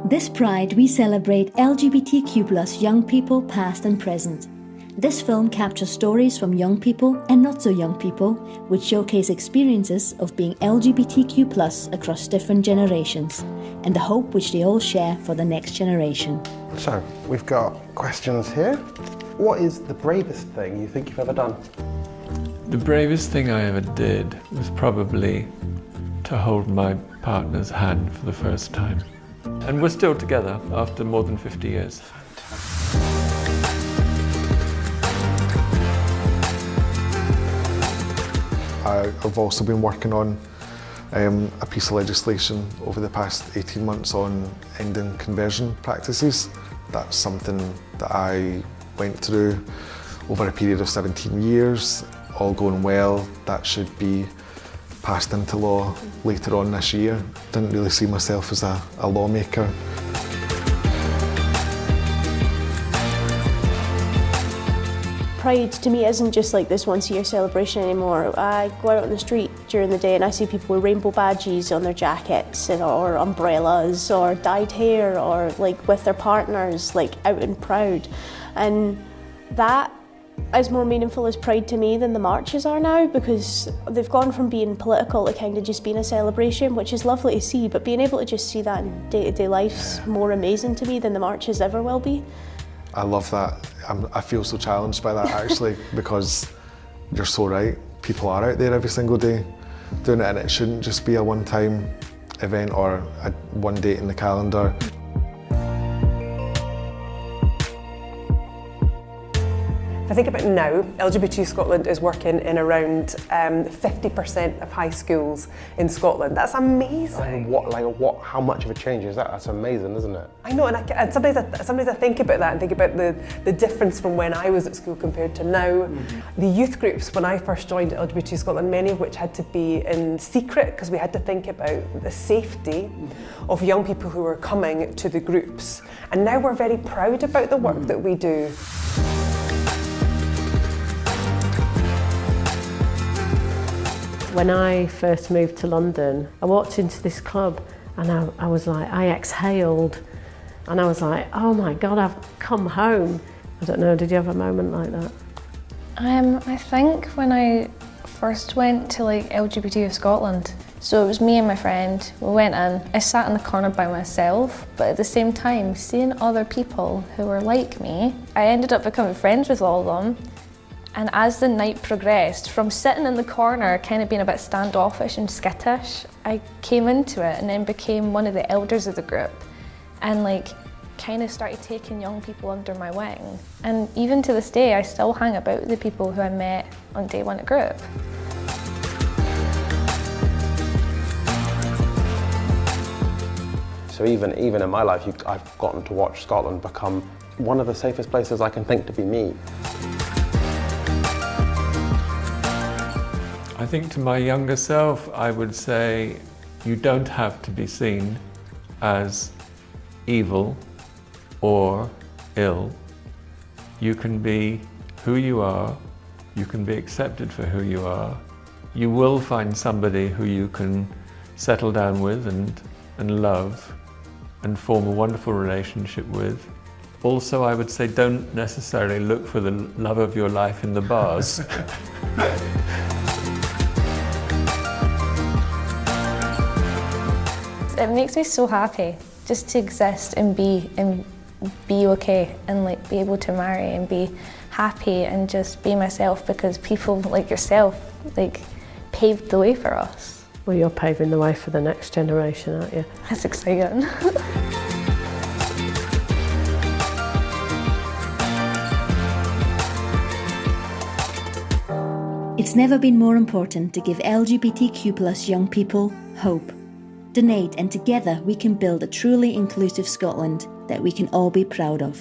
This Pride, we celebrate LGBTQ+ young people past and present. This film captures stories from young people and not so young people, which showcase experiences of being LGBTQ+ across different generations, and the hope which they all share for the next generation. So, we've got questions here. What is the bravest thing you think you've ever done? The bravest thing I ever did was probably to hold my partner's hand for the first time. And we're still together after more than 50 years. I've also been working on a piece of legislation over the past 18 months on ending conversion practices. That's something that I went through over a period of 17 years. All going well, that should be passed into law later on this year. Didn't really see myself as a lawmaker. Pride to me isn't just like this once a year celebration anymore. I go out on the street during the day and I see people with rainbow badges on their jackets or umbrellas or dyed hair or like with their partners, like out and proud. And that is more meaningful as Pride to me than the marches are now, because they've gone from being political to kind of just being a celebration, which is lovely to see, but being able to just see that in day-to-day life's more amazing to me than the marches ever will be. I love that. I feel so challenged by that actually, because you're so right. People are out there every single day doing it, and it shouldn't just be a one-time event or one date in the calendar. If I think about now, LGBT Youth Scotland is working in around 50% of high schools in Scotland. That's amazing. How much of a change is that? That's amazing, isn't it? I know, and sometimes I think about that and think about the difference from when I was at school compared to now. Mm-hmm. The youth groups, when I first joined LGBT Youth Scotland, many of which had to be in secret because we had to think about the safety of young people who were coming to the groups. And now we're very proud about the work that we do. When I first moved to London, I walked into this club and I was like, I exhaled and I was like, oh my God, I've come home. I don't know, did you have a moment like that? I think when I first went to like LGBT Youth Scotland, so it was me and my friend, we went in, I sat in the corner by myself, but at the same time, seeing other people who were like me, I ended up becoming friends with all of them. And as the night progressed, from sitting in the corner, kind of being a bit standoffish and skittish, I came into it and then became one of the elders of the group and like kind of started taking young people under my wing. And even to this day, I still hang about with the people who I met on day one at group. So even in my life, I've gotten to watch Scotland become one of the safest places I can think to be me. I think to my younger self, I would say you don't have to be seen as evil or ill. You can be who you are, you can be accepted for who you are. You will find somebody who you can settle down with and love and form a wonderful relationship with. Also, I would say don't necessarily look for the love of your life in the bars. It makes me so happy just to exist and be okay and like be able to marry and be happy and just be myself, because people like yourself like paved the way for us. Well, you're paving the way for the next generation, aren't you? That's exciting. It's never been more important to give LGBTQ+ young people hope. Donate, and together we can build a truly inclusive Scotland that we can all be proud of.